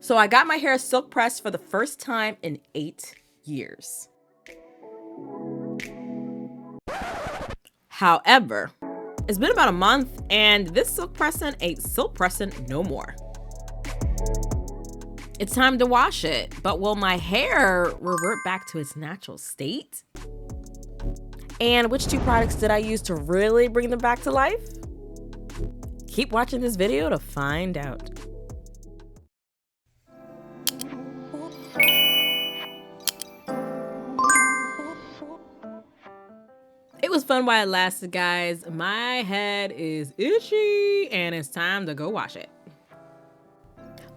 So I got my hair silk pressed for the first time in 8 years. However, it's been about a month and this silk pressing ain't silk pressing no more. It's time to wash it, but will my hair revert back to its natural state? And which 2 products did I use to really bring them back to life? Keep watching this video to find out. It was fun while it lasted, guys. My head is itchy and it's time to go wash it.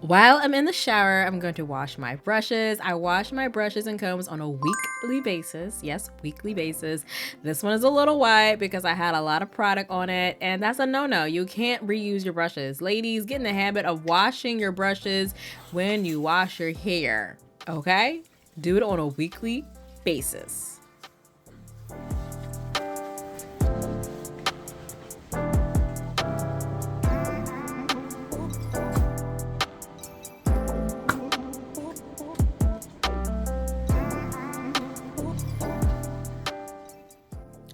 While I'm in the shower, I'm going to wash my brushes. I wash my brushes and combs on a weekly basis. Yes, weekly basis. This one is a little white because I had a lot of product on it, and that's a no-no. You can't reuse your brushes. Ladies, get in the habit of washing your brushes when you wash your hair, okay? Do it on a weekly basis.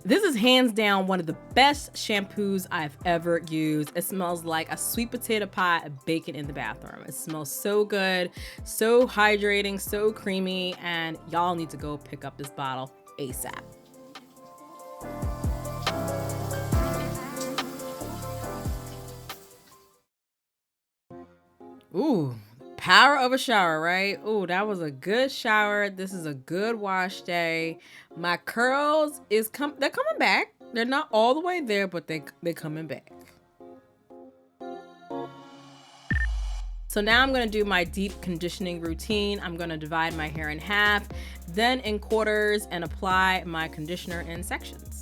This is hands down one of the best shampoos I've ever used. It smells like a sweet potato pie baking in the bathroom. It smells so good, so hydrating, so creamy, and y'all need to go pick up this bottle ASAP. Ooh, power of a shower, right? Ooh, that was a good shower. This is a good wash day. My curls they're coming back. They're not all the way there, but they're coming back. So now I'm gonna do my deep conditioning routine. I'm gonna divide my hair in half, then in quarters, and apply my conditioner in sections.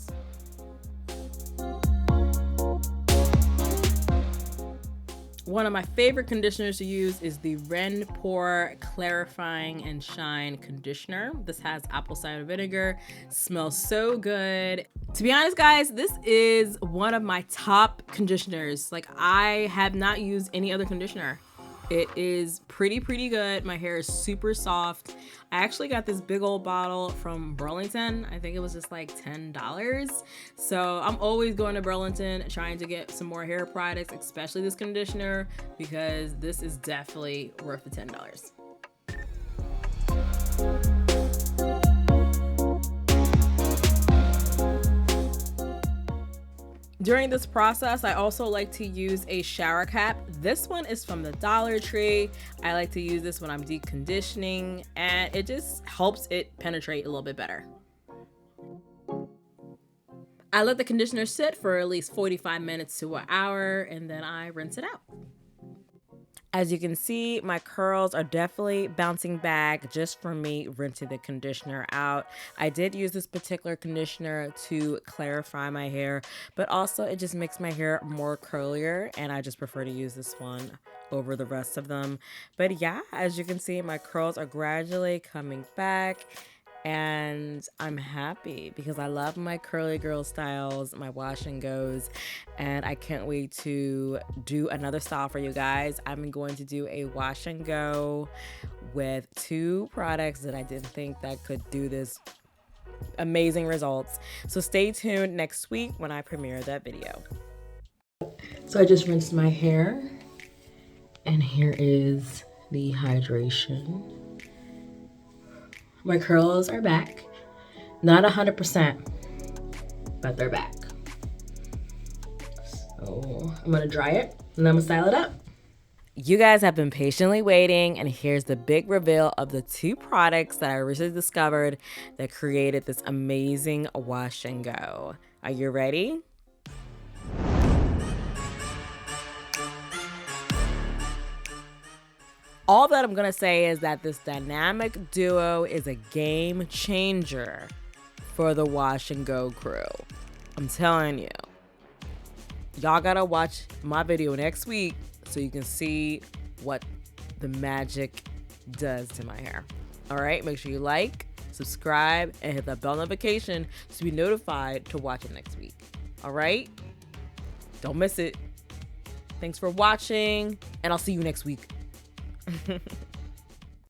One of my favorite conditioners to use is the Ren Pore Clarifying and Shine Conditioner. This has apple cider vinegar, smells so good. To be honest, guys, this is one of my top conditioners. Like, I have not used any other conditioner. It is pretty good. My hair is super soft. I actually got this big old bottle from Burlington. I think it was just like $10. So I'm always going to Burlington trying to get some more hair products, especially this conditioner, because this is definitely worth the $10. During this process, I also like to use a shower cap. This one is from the Dollar Tree. I like to use this when I'm deep conditioning, and it just helps it penetrate a little bit better. I let the conditioner sit for at least 45 minutes to an hour, and then I rinse it out. As you can see, my curls are definitely bouncing back just from me rinsing the conditioner out. I did use this particular conditioner to clarify my hair, but also it just makes my hair more curlier, and I just prefer to use this one over the rest of them. But yeah, as you can see, my curls are gradually coming back, and I'm happy because I love my curly girl styles, my wash and goes, and I can't wait to do another style for you guys. I'm going to do a wash and go with 2 products that I didn't think that could do this amazing results. So stay tuned next week when I premiere that video. So I just rinsed my hair, and here is the hydration. My curls are back. Not 100%, but they're back. So I'm gonna dry it and I'm gonna style it up. You guys have been patiently waiting, and here's the big reveal of the 2 products that I recently discovered that created this amazing wash and go. Are you ready? All that I'm gonna say is that this dynamic duo is a game changer for the wash and go crew. I'm telling you. Y'all gotta watch my video next week so you can see what the magic does to my hair. All right, make sure you like, subscribe, and hit that bell notification to be notified to watch it next week. All right? Don't miss it. Thanks for watching, and I'll see you next week.